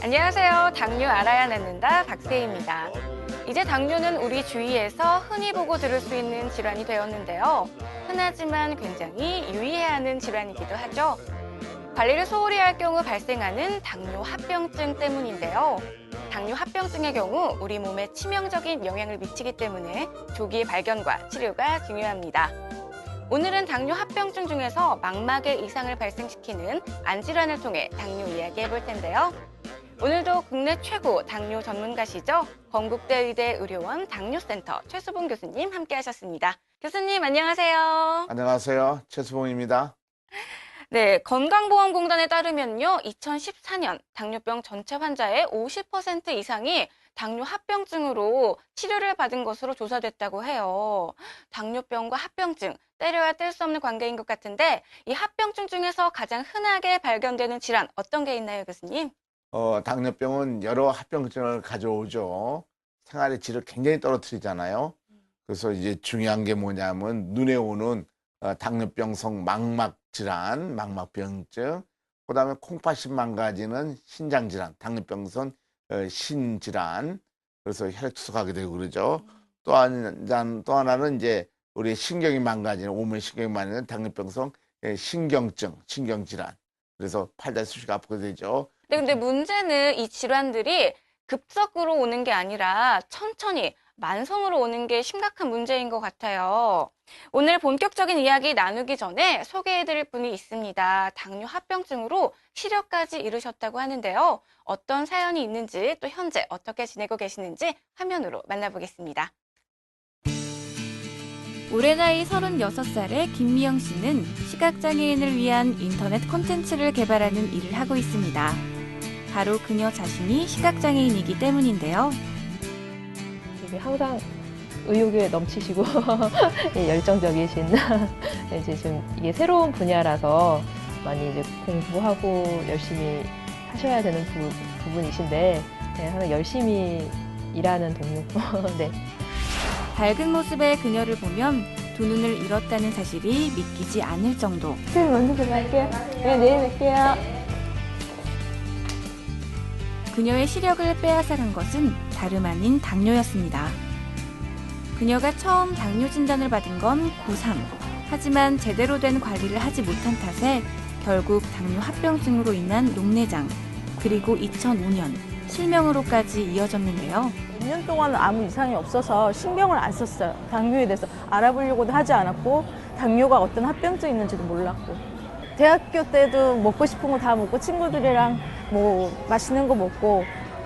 안녕하세요. 당뇨 알아야 낫는다 박세희입니다. 이제 당뇨는 우리 주위에서 흔히 보고 들을 수 있는 질환이 되었는데요. 흔하지만 굉장히 유의해야 하는 질환이기도 하죠. 관리를 소홀히 할 경우 발생하는 당뇨 합병증 때문인데요. 당뇨 합병증의 경우 우리 몸에 치명적인 영향을 미치기 때문에 조기 발견과 치료가 중요합니다. 오늘은 당뇨 합병증 중에서 망막에 이상을 발생시키는 안질환을 통해 당뇨 이야기 해볼 텐데요. 오늘도 국내 최고 당뇨 전문가시죠? 건국대 의대 의료원 당뇨센터 최수봉 교수님 함께 하셨습니다. 교수님 안녕하세요. 안녕하세요. 최수봉입니다. 네, 건강보험공단에 따르면요, 2014년 당뇨병 전체 환자의 50% 이상이 당뇨 합병증으로 치료를 받은 것으로 조사됐다고 해요. 당뇨병과 합병증, 떼려야 뗄 수 없는 관계인 것 같은데 이 합병증 중에서 가장 흔하게 발견되는 질환 어떤 게 있나요, 교수님? 당뇨병은 여러 합병증을 가져오죠. 생활의 질을 굉장히 떨어뜨리잖아요. 그래서 이제 중요한 게 뭐냐면 눈에 오는 당뇨병성 망막 질환, 망막병증, 그다음에 콩팥이 망가지는 신장 질환, 당뇨병성 신질환, 그래서 혈액 투석하게 되고 그러죠. 또 하나는 이제 우리 신경이 망가지는 오면 신경이 망가지는 당뇨병성 신경증, 신경질환. 그래서 팔다리 수시가 아프게 되죠. 네, 근데 문제는 이 질환들이 급속으로 오는 게 아니라 천천히 만성으로 오는 게 심각한 문제인 것 같아요. 오늘 본격적인 이야기 나누기 전에 소개해드릴 분이 있습니다. 당뇨 합병증으로 실역까지 이르셨다고 하는데요. 어떤 사연이 있는지 또 현재 어떻게 지내고 계시는지 화면으로 만나보겠습니다. 올해 나이 36살의 김미영 씨는 시각장애인을 위한 인터넷 콘텐츠를 개발하는 일을 하고 있습니다. 바로 그녀 자신이 시각장애인이기 때문인데요. 항상 의욕이 넘치시고 열정적이신 이제 좀 이게 새로운 분야라서 많이 이제 공부하고 열심히 하셔야 되는 부분이신데 항상 열심히 일하는 동료고 네. 밝은 모습의 그녀를 보면 두 눈을 잃었다는 사실이 믿기지 않을 정도. 선생님 먼저 들어갈게요. 네, 내일 뵐게요. 그녀의 시력을 빼앗아간 것은 다름 아닌 당뇨였습니다. 그녀가 처음 당뇨 진단을 받은 건 고3. 하지만 제대로 된 관리를 하지 못한 탓에 결국 당뇨 합병증으로 인한 녹내장, 그리고 2005년 실명으로까지 이어졌는데요. 2년 동안 아무 이상이 없어서 신경을 안 썼어요. 당뇨에 대해서 알아보려고도 하지 않았고 당뇨가 어떤 합병증이 있는지도 몰랐고 대학교 때도 먹고 싶은 거 다 먹고 친구들이랑 뭐 맛있는 거 먹고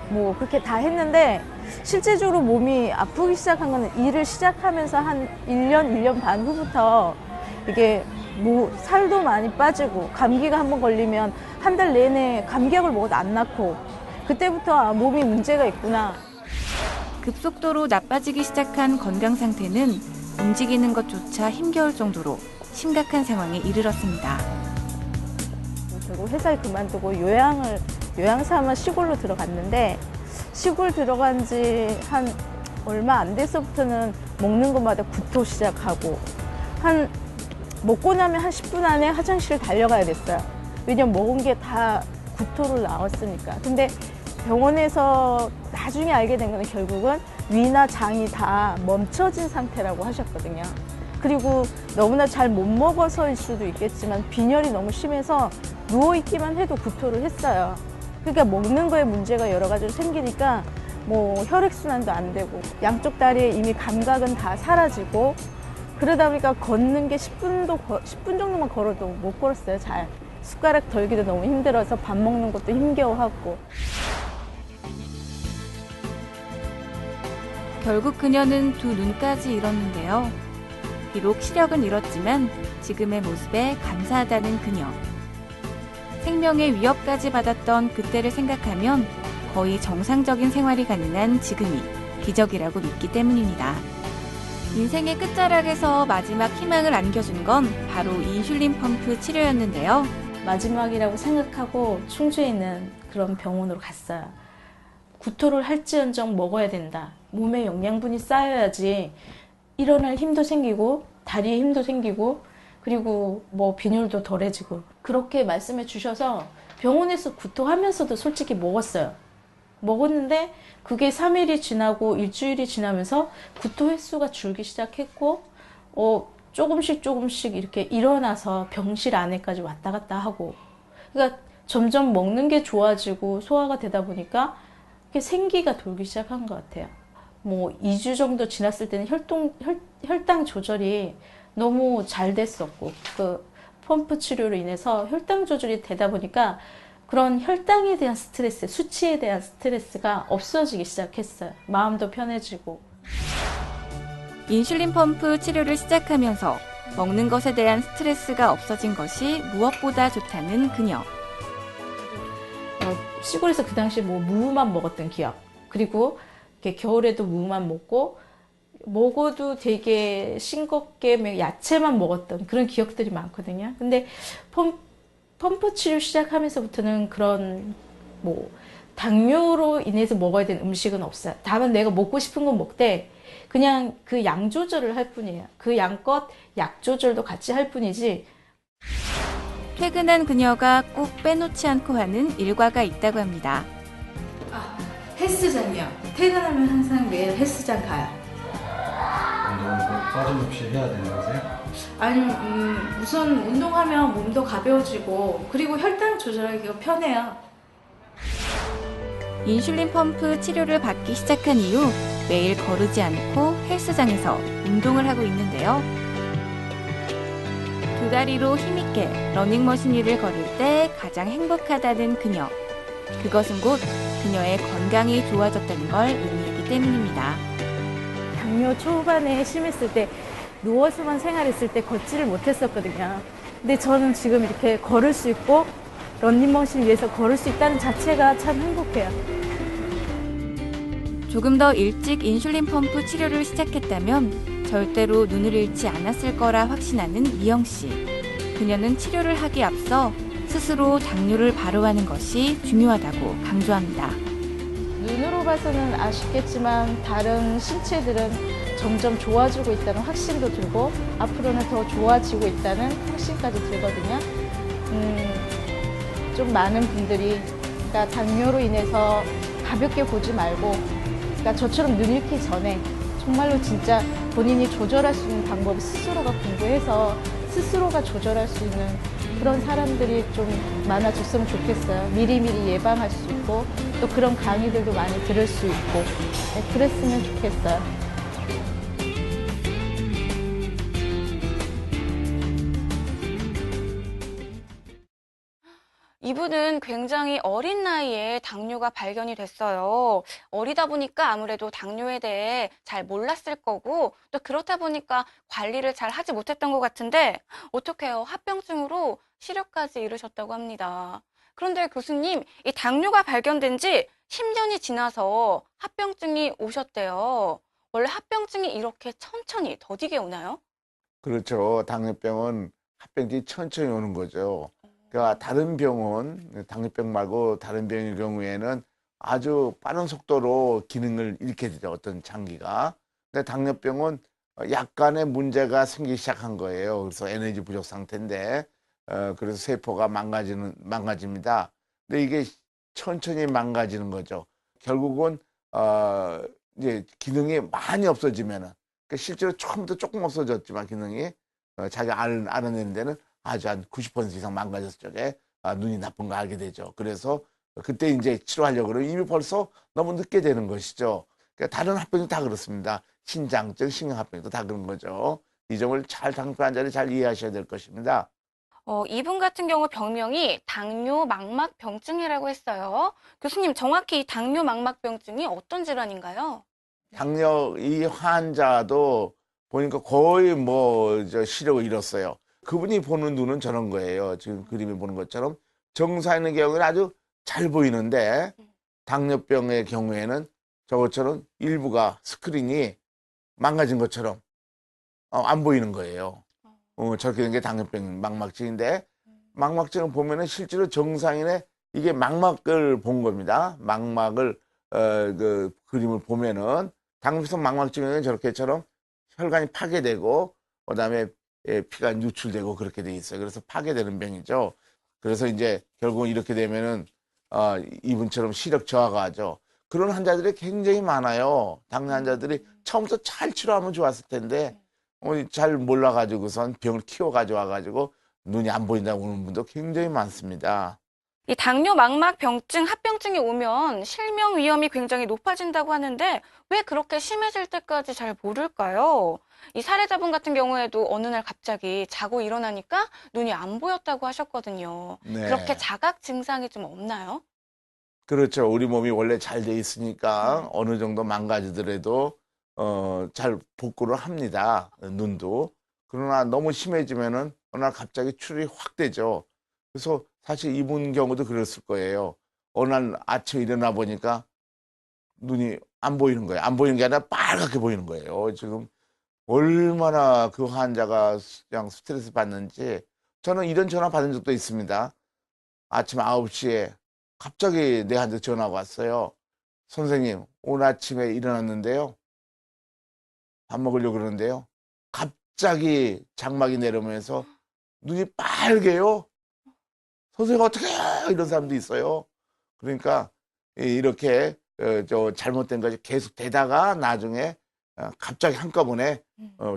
뭐 그렇게 다 했는데 실제적으로 몸이 아프기 시작한 거는 일을 시작하면서 한 1년 반 후부터 이게 뭐 살도 많이 빠지고 감기가 한번 걸리면 한 달 내내 감기약을 먹어도 안 낫고 그때부터 몸이 문제가 있구나. 급속도로 나빠지기 시작한 건강 상태는 움직이는 것조차 힘겨울 정도로 심각한 상황에 이르렀습니다. 결국 회사를 그만두고 요양 삼아 시골로 들어갔는데 시골 들어간 지 한 얼마 안 돼서부터는 먹는 것마다 구토 시작하고 먹고 나면 한 10분 안에 화장실을 달려가야 됐어요. 왜냐면 먹은 게 다 구토로 나왔으니까. 근데 병원에서 나중에 알게 된 거는 결국은 위나 장이 다 멈춰진 상태라고 하셨거든요. 그리고 너무나 잘 못 먹어서일 수도 있겠지만 빈혈이 너무 심해서 누워있기만 해도 구토를 했어요. 그러니까 먹는 거에 문제가 여러 가지로 생기니까 뭐 혈액순환도 안 되고 양쪽 다리에 이미 감각은 다 사라지고 그러다 보니까 걷는 게 10분 정도만 걸어도 못 걸었어요. 잘 숟가락 덜기도 너무 힘들어서 밥 먹는 것도 힘겨워하고. 결국 그녀는 두 눈까지 잃었는데요. 비록 시력은 잃었지만 지금의 모습에 감사하다는 그녀. 생명의 위협까지 받았던 그때를 생각하면 거의 정상적인 생활이 가능한 지금이 기적이라고 믿기 때문입니다. 인생의 끝자락에서 마지막 희망을 안겨준 건 바로 인슐린 펌프 치료였는데요. 마지막이라고 생각하고 충주에 있는 그런 병원으로 갔어요. 구토를 할지언정 먹어야 된다. 몸에 영양분이 쌓여야지 일어날 힘도 생기고 다리에 힘도 생기고 그리고 뭐 빈혈도 덜해지고 그렇게 말씀해 주셔서 병원에서 구토하면서도 솔직히 먹었어요. 먹었는데 그게 3일이 지나고 일주일이 지나면서 구토 횟수가 줄기 시작했고 조금씩 이렇게 일어나서 병실 안에까지 왔다 갔다 하고, 그러니까 점점 먹는 게 좋아지고 소화가 되다 보니까 이렇게 생기가 돌기 시작한 것 같아요. 뭐 2주 정도 지났을 때는 혈당 조절이 너무 잘 됐었고, 그 펌프 치료로 인해서 혈당 조절이 되다 보니까 그런 혈당에 대한 스트레스, 수치에 대한 스트레스가 없어지기 시작했어요. 마음도 편해지고. 인슐린 펌프 치료를 시작하면서 먹는 것에 대한 스트레스가 없어진 것이 무엇보다 좋다는 그녀. 시골에서 그 당시 뭐 무만 먹었던 기억. 그리고 이렇게 겨울에도 무만 먹어도 되게 싱겁게 야채만 먹었던 그런 기억들이 많거든요. 근데 펌프 치료 시작하면서부터는 그런 뭐 당뇨로 인해서 먹어야 되는 음식은 없어요. 다만 내가 먹고 싶은 건 먹되 그냥 그 양 조절을 할 뿐이에요. 그 양껏 약 조절도 같이 할 뿐이지. 퇴근한 그녀가 꼭 빼놓지 않고 하는 일과가 있다고 합니다. 헬스장이요. 퇴근하면 항상 매일 헬스장 가요. 운동은 꼭 빠짐없이 해야 되는 거세요? 아니, 우선 운동하면 몸도 가벼워지고, 그리고 혈당 조절하기가 편해요. 인슐린 펌프 치료를 받기 시작한 이후 매일 거르지 않고 헬스장에서 운동을 하고 있는데요. 두 다리로 힘있게 러닝머신 위를 걸을 때 가장 행복하다는 그녀. 그것은 곧 그녀의 건강이 좋아졌다는 걸 의미하기 때문입니다. 당뇨 초반에 심했을 때 누워서만 생활했을 때 걷지를 못했었거든요. 근데 저는 지금 이렇게 걸을 수 있고 런닝머신 위에서 걸을 수 있다는 자체가 참 행복해요. 조금 더 일찍 인슐린 펌프 치료를 시작했다면 절대로 눈을 잃지 않았을 거라 확신하는 미영 씨. 그녀는 치료를 하기에 앞서 스스로 당뇨를 바로하는 것이 중요하다고 강조합니다. 눈으로 봐서는 아쉽겠지만 다른 신체들은 점점 좋아지고 있다는 확신도 들고 앞으로는 더 좋아지고 있다는 확신까지 들거든요. 좀 많은 분들이 그러니까 당뇨로 인해서 가볍게 보지 말고, 그러니까 저처럼 눈 잃기 전에 정말로 진짜 본인이 조절할 수 있는 방법을 스스로가 공부해서 스스로가 조절할 수 있는 그런 사람들이 좀 많아졌으면 좋겠어요. 미리미리 예방할 수 있고 또 그런 강의들도 많이 들을 수 있고, 네, 그랬으면 좋겠어요. 이분은 굉장히 어린 나이에 당뇨가 발견이 됐어요. 어리다 보니까 아무래도 당뇨에 대해 잘 몰랐을 거고 또 그렇다 보니까 관리를 잘 하지 못했던 것 같은데 어떡해요. 합병증으로 시력까지 잃으셨다고 합니다. 그런데 교수님, 이 당뇨가 발견된 지 10년이 지나서 합병증이 오셨대요. 원래 합병증이 이렇게 천천히 더디게 오나요? 그렇죠. 당뇨병은 합병증이 천천히 오는 거죠. 그러니까 다른 병은 당뇨병 말고 다른 병의 경우에는 아주 빠른 속도로 기능을 잃게 되죠. 어떤 장기가. 근데 당뇨병은 약간의 문제가 생기기 시작한 거예요. 그래서 에너지 부족 상태인데 그래서 세포가 망가집니다. 근데 이게 천천히 망가지는 거죠. 결국은 이제 기능이 많이 없어지면은, 그러니까 실제로 처음부터 조금 없어졌지만 기능이 자기가 알아내는 데는 아주 한 90% 이상 망가졌을 적에 눈이 나쁜 거 알게 되죠. 그래서 그때 이제 치료하려고 그러면 이미 벌써 너무 늦게 되는 것이죠. 그러니까 다른 합병도 다 그렇습니다. 신장증, 신경합병도 다 그런 거죠. 이 점을 당뇨 환자를 잘 이해하셔야 될 것입니다. 이분 같은 경우 병명이 당뇨 망막병증이라고 했어요. 교수님, 정확히 이 당뇨 망막병증이 어떤 질환인가요? 당뇨 이 환자도 보니까 거의 시력을 잃었어요. 그분이 보는 눈은 저런 거예요. 지금 그림에 보는 것처럼 정상인의 경우는 아주 잘 보이는데 당뇨병의 경우에는 저것처럼 일부가 스크린이 망가진 것처럼 안 보이는 거예요. 저렇게 된 게 당뇨병 망막증인데 망막증을 보면은 실제로 정상인의 이게 망막을 본 겁니다. 망막을 그 그림을 보면은 당뇨성 망막증에는 저렇게처럼 혈관이 파괴되고 그다음에 피가 누출되고 그렇게 돼 있어요. 그래서 파괴되는 병이죠. 그래서 이제 결국은 이렇게 되면은 이분처럼 시력 저하가 하죠. 그런 환자들이 굉장히 많아요. 당뇨 환자들이 처음부터 잘 치료하면 좋았을 텐데 잘 몰라가지고선 병을 키워가지고 와가지고 눈이 안 보인다고 오는 분도 굉장히 많습니다. 이 당뇨 망막 병증, 합병증이 오면 실명 위험이 굉장히 높아진다고 하는데 왜 그렇게 심해질 때까지 잘 모를까요? 이 사례자분 같은 경우에도 어느 날 갑자기 자고 일어나니까 눈이 안 보였다고 하셨거든요. 네. 그렇게 자각 증상이 좀 없나요? 그렇죠. 우리 몸이 원래 잘 돼 있으니까 어느 정도 망가지더라도 잘 복구를 합니다. 눈도. 그러나 너무 심해지면은 어느 날 갑자기 출혈이 확 되죠. 그래서 사실 이분 경우도 그랬을 거예요. 어느 날 아침에 일어나 보니까 눈이 안 보이는 거예요. 안 보이는 게 아니라 빨갛게 보이는 거예요. 지금 얼마나 그 환자가 그냥 스트레스 받는지 저는 이런 전화 받은 적도 있습니다. 아침 9시에 갑자기 내한테 전화가 왔어요. 선생님, 오늘 아침에 일어났는데요. 밥 먹으려고 그러는데요. 갑자기 장막이 내려오면서 눈이 빨개요. 선생님, 어떻게 해요? 이런 사람도 있어요. 그러니까 이렇게 잘못된 것이 계속 되다가 나중에 갑자기 한꺼번에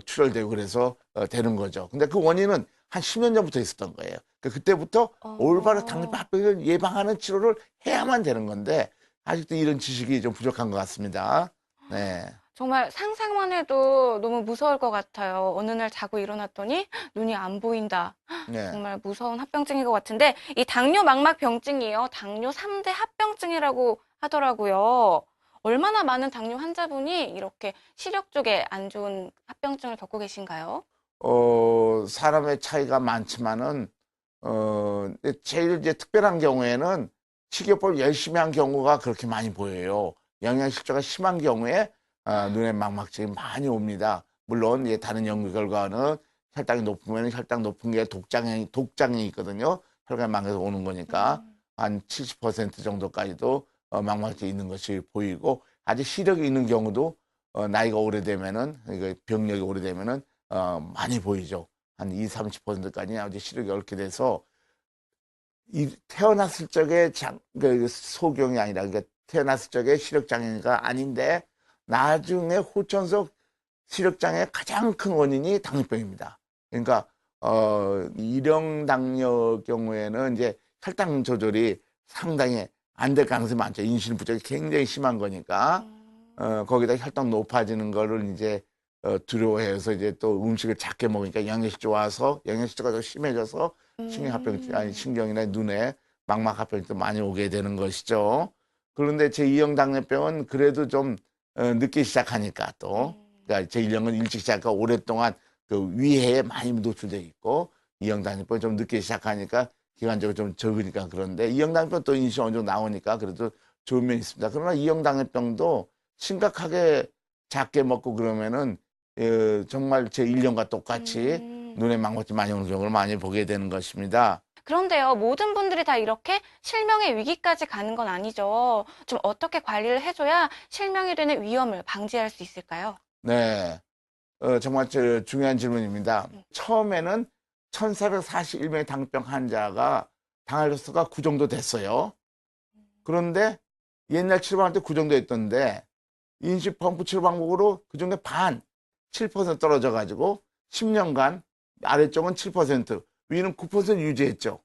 출혈되고 그래서 되는 거죠. 근데 그 원인은 한 10년 전부터 있었던 거예요. 그때부터 올바른 당뇨병 합병을 예방하는 치료를 해야만 되는 건데 아직도 이런 지식이 좀 부족한 것 같습니다. 네. 정말 상상만 해도 너무 무서울 것 같아요. 어느 날 자고 일어났더니 눈이 안 보인다. 네. 정말 무서운 합병증인 것 같은데 이 당뇨 망막 병증이요. 당뇨 3대 합병증이라고 하더라고요. 얼마나 많은 당뇨 환자분이 이렇게 시력 쪽에 안 좋은 합병증을 겪고 계신가요? 사람의 차이가 많지만은 제일 이제 특별한 경우에는 식이요법을 열심히 한 경우가 그렇게 많이 보여요. 영양실조가 심한 경우에 눈에 망막증이 많이 옵니다. 물론 다른 연구 결과는 혈당이 높으면 혈당 높은 게 독장이 있거든요. 혈관 망에서 오는 거니까 한 70% 정도까지도 망막증이 있는 것이 보이고 아직 시력이 있는 경우도 나이가 오래되면은 이거 병력이 오래되면은 많이 보이죠. 한 20-30%까지 아주 시력이 얽게 돼서 태어났을 적에 소경이 아니라 그러니까 태어났을 적에 시력 장애가 아닌데 나중에 후천적 시력 장애의 가장 큰 원인이 당뇨병입니다. 그러니까 일형 당뇨 경우에는 이제 혈당 조절이 상당히 안 될 가능성이 많죠. 인슐린 부족이 굉장히 심한 거니까 거기다 혈당 높아지는 거를 이제 두려워해서 이제 또 음식을 작게 먹으니까 영양실조 와서 영양실조가 더 심해져서 신경합병증 아니 신경이나 눈에 망막합병증도 많이 오게 되는 것이죠. 그런데 제2형 당뇨병은 그래도 좀 늦게 시작하니까 또 그러니까 제1형은 일찍 시작하고 오랫동안 그 위해에 많이 노출돼 있고 2형 당뇨병은 좀 늦게 시작하니까 기간적으로 좀 적으니까 그런데 2형 당뇨병 또 인슐린 어느 정도 나오니까 그래도 좋은 면이 있습니다. 그러나 2형 당뇨병도 심각하게 작게 먹고 그러면은 정말 제1형과 똑같이 눈에 망막증 많이 오는 경우를 많이 보게 되는 것입니다. 그런데요, 모든 분들이 다 이렇게 실명의 위기까지 가는 건 아니죠. 좀 어떻게 관리를 해줘야 실명이 되는 위험을 방지할 수 있을까요? 네. 정말 중요한 질문입니다. 처음에는 1441명의 당뇨병 환자가 당할 수가 9 정도 됐어요. 그런데 옛날 치료할 때 9 정도 했던데 인식 펌프 치료 방법으로 그 중에 반, 7% 떨어져 가지고 10년간 아래쪽은 7%, 위는 9% 유지했죠.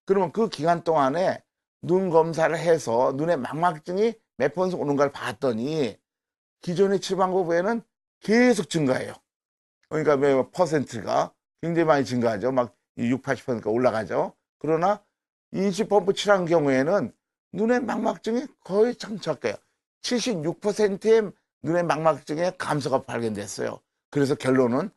그러면 그 기간 동안에 눈 검사를 해서 눈에 망막증이 몇 번씩 오는 걸 봤더니 기존의 치료 방법 외에는 계속 증가해요. 그러니까 몇 퍼센트가 굉장히 많이 증가하죠. 막 6, 80%가 올라가죠. 그러나 인식 펌프 치료한 경우에는 눈의 망막증이 거의 정착해요. 76%의 눈의 망막증의 감소가 발견됐어요. 그래서 결론은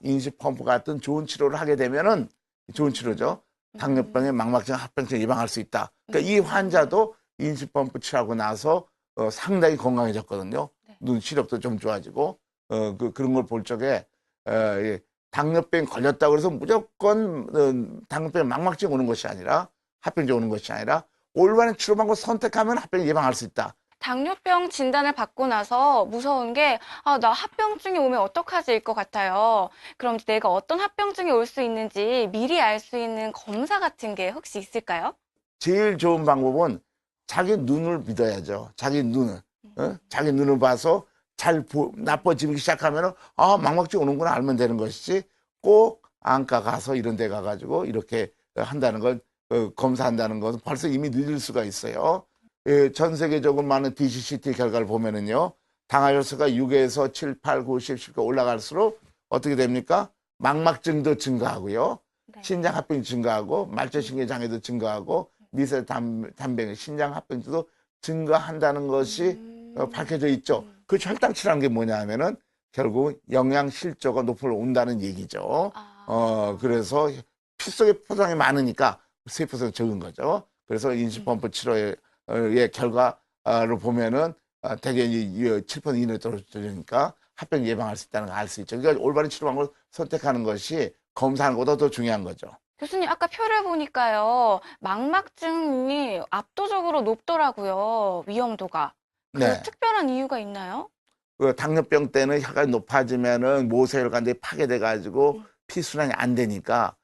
인식 펌프 같은 좋은 치료를 하게 되면은 좋은 치료죠. 당뇨병의 망막증, 합병증 예방할 수 있다. 그러니까 이 환자도 인식 펌프 치료하고 나서 상당히 건강해졌거든요. 눈 시력도 좀 좋아지고 그런 걸 볼 적에 당뇨병 걸렸다고 해서 무조건 당뇨병 망막증 오는 것이 아니라 합병증 오는 것이 아니라 올바른 치료 방법 선택하면 합병 예방할 수 있다. 당뇨병 진단을 받고 나서 무서운 게, 나 합병증이 오면 어떡하지일 것 같아요. 그럼 내가 어떤 합병증이 올 수 있는지 미리 알 수 있는 검사 같은 게 혹시 있을까요? 제일 좋은 방법은 자기 눈을 믿어야죠. 자기 눈을. 자기 눈을 봐서 나빠지기 시작하면은, 아, 망막증 오는구나 알면 되는 것이지, 꼭 안과 가서 이런 데 가가지고 이렇게 한다는 건, 검사한다는 것은 벌써 이미 늦을 수가 있어요. 예, 전 세계적으로 많은 DCCT 결과를 보면은요, 당화혈수가 6에서 7, 8, 9, 10, 10가 올라갈수록 어떻게 됩니까? 망막증도 증가하고요. 네. 신장합병이 증가하고, 말초신경 장애도 증가하고, 미세 단백, 신장합병도 증가한다는 것이 밝혀져 있죠. 그 혈당치라는 게 뭐냐 하면은 결국 영양실조가 높을 온다는 얘기죠. 그래서 피 속에 포상이 많으니까 세포수가 적은 거죠. 그래서 인수펌프 치료의 결과로 보면은 대개 7% 이내로 떨어지니까 합병 예방할 수 있다는 걸 알 수 있죠. 그러니까 올바른 치료 방법을 선택하는 것이 검사하는 것보다 더 중요한 거죠. 교수님, 아까 표를 보니까요, 망막증이 압도적으로 높더라고요, 위험도가. 그 네. 특별한 이유가 있나요? 그 당뇨병 때는 혈관이 높아지면은 모세혈관들이 파괴돼 가지고 피순환이 안 되니까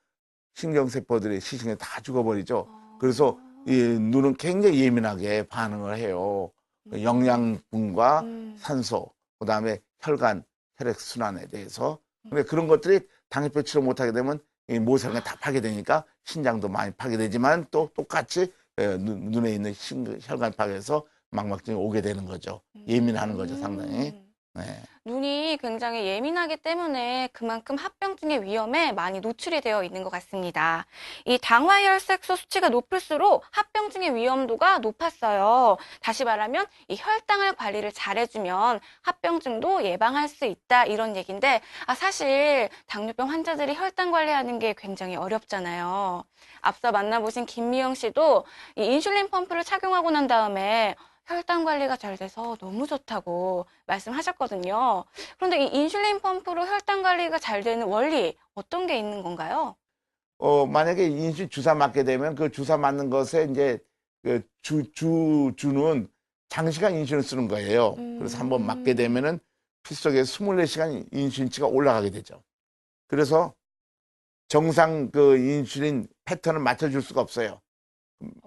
신경세포들이 시신이 다 죽어버리죠. 그래서 이 눈은 굉장히 예민하게 반응을 해요. 영양분과 산소, 그다음에 혈관, 혈액순환에 대해서. 근데 그런 것들이 당뇨병 치료 못하게 되면 이 모세혈관이 다 파괴되니까 신장도 많이 파괴되지만 또 똑같이 눈에 있는 혈관 파괴해서 망막증이 오게 되는 거죠. 예민하는 거죠, 상당히. 네. 눈이 굉장히 예민하기 때문에 그만큼 합병증의 위험에 많이 노출이 되어 있는 것 같습니다. 이 당화혈색소 수치가 높을수록 합병증의 위험도가 높았어요. 다시 말하면 이 혈당을 관리를 잘해주면 합병증도 예방할 수 있다 이런 얘기인데 사실 당뇨병 환자들이 혈당 관리하는 게 굉장히 어렵잖아요. 앞서 만나보신 김미영 씨도 이 인슐린 펌프를 착용하고 난 다음에 혈당 관리가 잘 돼서 너무 좋다고 말씀하셨거든요. 그런데 이 인슐린 펌프로 혈당 관리가 잘 되는 원리 어떤 게 있는 건가요? 만약에 인슐린 주사 맞게 되면 그 주사 맞는 것에 이제 그 주는 장시간 인슐린 쓰는 거예요. 그래서 한번 맞게 되면은 피 속에 24시간 인슐린치가 올라가게 되죠. 그래서 정상 그 인슐린 패턴을 맞춰줄 수가 없어요.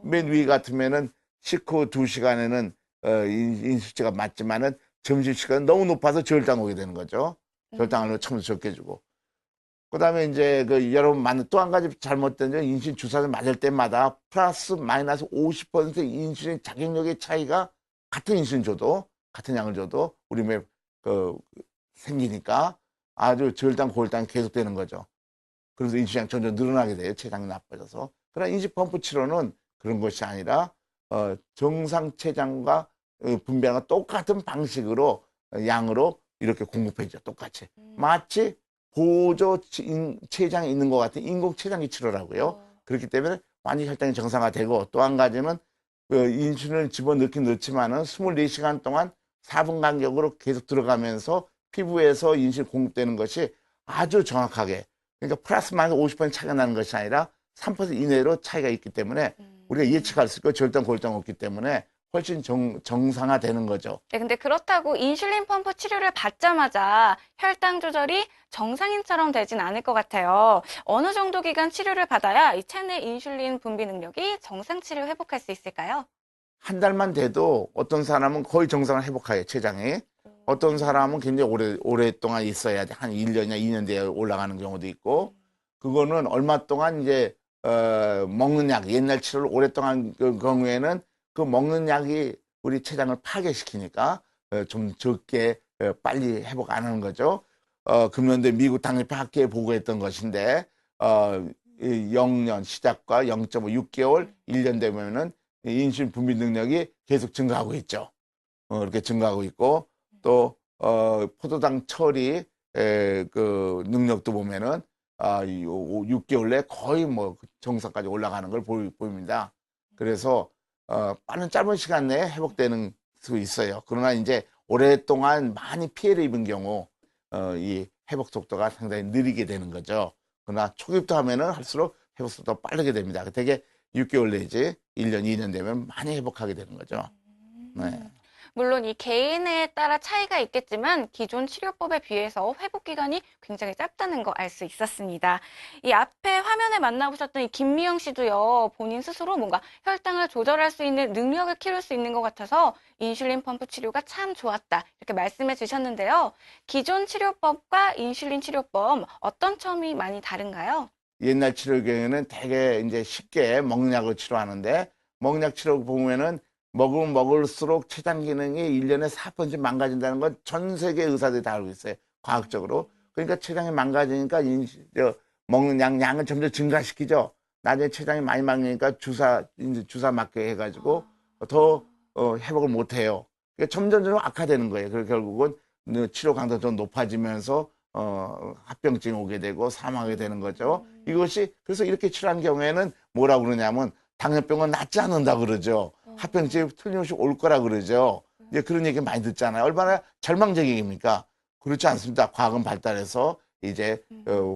맨 위 같으면은 식후 2시간에는 인슐린치가 맞지만은 점심시간은 너무 높아서 저혈당 오게 되는 거죠. 저혈당을 처음부터 적게 주고. 그 다음에 이제 여러분 맞는 또 한 가지 잘못된 점은 인슐린 주사를 맞을 때마다 플러스 마이너스 50% 인슐린 작용력의 차이가 같은 인슐린 줘도, 같은 양을 줘도 우리 몸에 생기니까 아주 저혈당, 고혈당이 계속되는 거죠. 그래서 인슐린이 점점 늘어나게 돼요. 췌장이 나빠져서. 그러나 인슐린 펌프 치료는 그런 것이 아니라 정상 췌장과 분비하는 똑같은 방식으로 양으로 이렇게 공급해줘. 똑같이. 마치 보조 췌장에 있는 것 같은 인공 췌장기 치료라고요. 그렇기 때문에 완전히 혈당이 정상화되고 또 한 가지는 인슐린을 집어넣긴 넣지만은 24시간 동안 4분 간격으로 계속 들어가면서 피부에서 인슐린 공급되는 것이 아주 정확하게, 그러니까 플러스 마이너스 50% 차이가 나는 것이 아니라 3% 이내로 차이가 있기 때문에 우리가 예측할 수 있고 저혈당, 고혈당 없기 때문에 훨씬 정상화되는 거죠. 네, 근데 그렇다고 인슐린 펌프 치료를 받자마자 혈당 조절이 정상인처럼 되진 않을 것 같아요. 어느 정도 기간 치료를 받아야 이 체내 인슐린 분비 능력이 정상치를 회복할 수 있을까요? 한 달만 돼도 어떤 사람은 거의 정상을 회복해요, 췌장이. 어떤 사람은 굉장히 오랫동안 있어야 돼. 한 1년이나 2년 뒤에 올라가는 경우도 있고, 그거는 얼마 동안 이제, 먹는 약, 옛날 치료를 오랫동안 그 경우에는 그 먹는 약이 우리 췌장을 파괴시키니까 좀 적게 빨리 회복 안 하는 거죠. 금년도에 미국 당뇨병 학회에 보고했던 것인데, 0년 시작과 0.5, 6개월, 1년 되면은 인슐린 분비 능력이 계속 증가하고 있죠. 이렇게 증가하고 있고, 또, 포도당 처리, 그 능력도 보면은, 6개월 내에 거의 뭐 정상까지 올라가는 걸 보입니다. 그래서, 짧은 시간 내에 회복되는 수 있어요. 그러나 이제 오랫동안 많이 피해를 입은 경우, 이 회복 속도가 상당히 느리게 되는 거죠. 그러나 초기부터 하면은 할수록 회복 속도가 빠르게 됩니다. 되게 6개월 내지 1년, 2년 되면 많이 회복하게 되는 거죠. 네. 물론 이 개인에 따라 차이가 있겠지만 기존 치료법에 비해서 회복 기간이 굉장히 짧다는 거 알 수 있었습니다. 이 앞에 화면에 만나보셨던 이 김미영 씨도요, 본인 스스로 뭔가 혈당을 조절할 수 있는 능력을 키울 수 있는 것 같아서 인슐린 펌프 치료가 참 좋았다, 이렇게 말씀해 주셨는데요. 기존 치료법과 인슐린 치료법 어떤 점이 많이 다른가요? 옛날 치료 경우에는 되게 이제 쉽게 먹약을 치료하는데, 먹약 치료 보면은 먹으면 먹을수록 췌장 기능이 1년에 4% 망가진다는 건 전 세계 의사들이 다 알고 있어요. 과학적으로. 그러니까 췌장이 망가지니까 먹는 양을 점점 증가시키죠. 나중에 췌장이 많이 망가지니까 주사 맞게 해가지고 더 회복을 못 해요. 그러니까 점점 악화되는 거예요. 그래서 결국은 치료 강도가 좀 높아지면서 합병증이 오게 되고 사망하게 되는 거죠. 이것이 그래서 이렇게 치료한 경우에는 뭐라고 그러냐면 당뇨병은 낫지 않는다 그러죠. 합병증이 틀림없이 올 거라 그러죠. 이제 그런 얘기 많이 듣잖아요. 얼마나 절망적입니까? 그렇지 않습니다. 과학은 발달해서 이제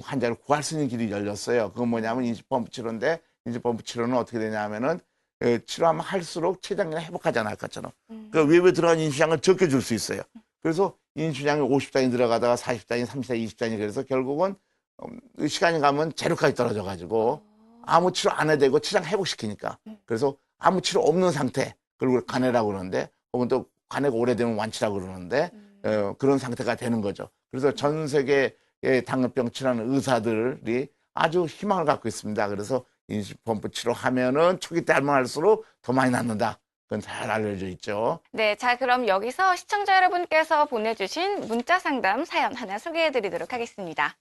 환자를 구할 수 있는 길이 열렸어요. 그건 뭐냐면 인슐린 치료인데, 인슐린 치료는 어떻게 되냐면은 치료하면 할수록 췌장이 회복하잖아요, 아까처럼. 그 외부에 들어간 인슐린을 적게 줄 수 있어요. 그래서 인슐린이 50단위 들어가다가 40단위, 30단위, 20단위 그래서 결국은 시간이 가면 제로까지 떨어져 가지고 아무 치료 안 해도 되고 췌장 회복시키니까. 그래서 아무 치료 없는 상태, 그리고 간해라고 그러는데, 혹은 또 간해가 오래되면 완치라고 그러는데 그런 상태가 되는 거죠. 그래서 전 세계의 당뇨병 치료하는 의사들이 아주 희망을 갖고 있습니다. 그래서 인슐린 펌프 치료하면은 초기 때 하면 할수록 더 많이 낫는다. 그건 잘 알려져 있죠. 네, 자, 그럼 여기서 시청자 여러분께서 보내주신 문자 상담 사연 하나 소개해드리도록 하겠습니다.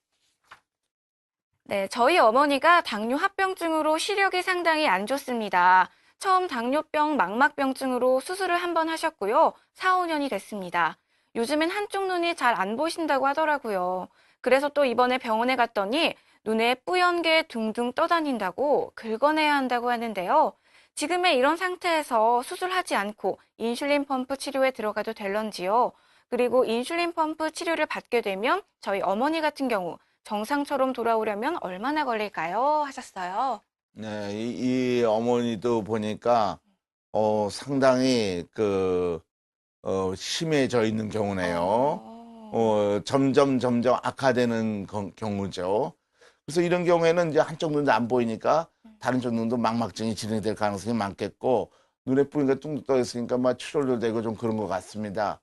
네, 저희 어머니가 당뇨 합병증으로 시력이 상당히 안 좋습니다. 처음 당뇨병 망막병증으로 수술을 한번 하셨고요. 4, 5년이 됐습니다. 요즘엔 한쪽 눈이 잘 안 보신다고 하더라고요. 그래서 또 이번에 병원에 갔더니 눈에 뿌연 게 둥둥 떠다닌다고 긁어내야 한다고 하는데요. 지금의 이런 상태에서 수술하지 않고 인슐린 펌프 치료에 들어가도 될런지요. 그리고 인슐린 펌프 치료를 받게 되면 저희 어머니 같은 경우 정상처럼 돌아오려면 얼마나 걸릴까요? 하셨어요. 네, 이 어머니도 보니까 상당히 심해져 있는 경우네요. 점점 악화되는 경우죠. 그래서 이런 경우에는 이제 한쪽 눈도 안 보이니까 다른 쪽 눈도 망막증이 진행될 가능성이 많겠고, 눈에 뿌리가 뚱뚱 떠 있으니까 막 출혈도 되고 좀 그런 것 같습니다.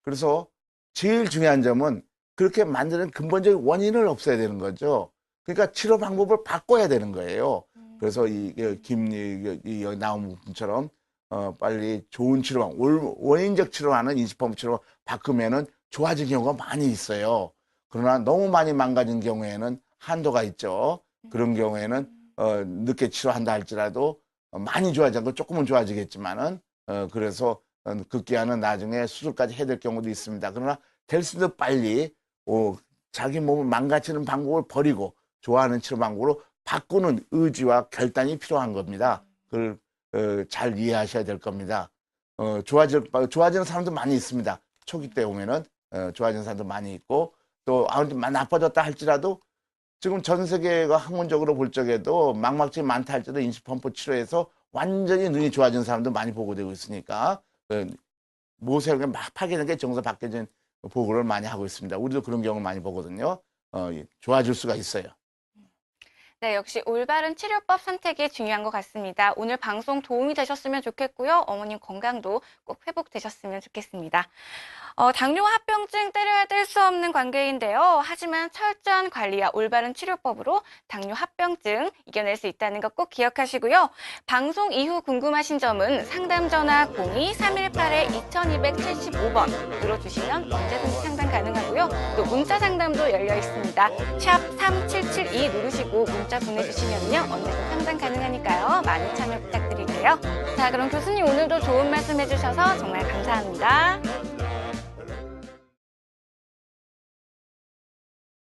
그래서 제일 중요한 점은 그렇게 만드는 근본적인 원인을 없애야 되는 거죠. 그러니까 치료 방법을 바꿔야 되는 거예요. 그래서 여기 나온 분처럼 빨리 좋은 치료, 원인적 치료하는 인슐린 치료 바꾸면은 좋아진 경우가 많이 있어요. 그러나 너무 많이 망가진 경우에는 한도가 있죠. 그런 경우에는 늦게 치료한다 할지라도 많이 좋아지지 않고 조금은 좋아지겠지만은 그래서 급기야는 나중에 수술까지 해야 될 경우도 있습니다. 그러나 될 수 있는 빨리 자기 몸을 망가뜨리는 방법을 버리고 좋아하는 치료 방법으로 바꾸는 의지와 결단이 필요한 겁니다. 그걸 잘 이해하셔야 될 겁니다. 좋아지는 사람도 많이 있습니다. 초기 때 오면은 좋아지는 사람도 많이 있고, 또 아무튼 나빠졌다 할지라도 지금 전 세계가 학문적으로 볼 적에도 망막증이 많다 할지라도 인슐린 펌프 치료해서 완전히 눈이 좋아지는 사람도 많이 보고되고 있으니까 모세가 막 파괴된 게 정서 바뀌어진 보고를 많이 하고 있습니다. 우리도 그런 경우 많이 보거든요. 좋아질 수가 있어요. 네, 역시 올바른 치료법 선택이 중요한 것 같습니다. 오늘 방송 도움이 되셨으면 좋겠고요. 어머님 건강도 꼭 회복되셨으면 좋겠습니다. 당뇨 합병증 때려야 뗄 수 없는 관계인데요. 하지만 철저한 관리와 올바른 치료법으로 당뇨 합병증 이겨낼 수 있다는 것 꼭 기억하시고요. 방송 이후 궁금하신 점은 상담 전화 02-318-2275번으로 주시면 언제든지 상담 가능하고요. 또 문자 상담도 열려 있습니다. 샵 3772 누르시고 문자 보내주시면요. 언제든 상담 가능하니까요. 많은 참여 부탁드릴게요. 자, 그럼 교수님 오늘도 좋은 말씀 해주셔서 정말 감사합니다.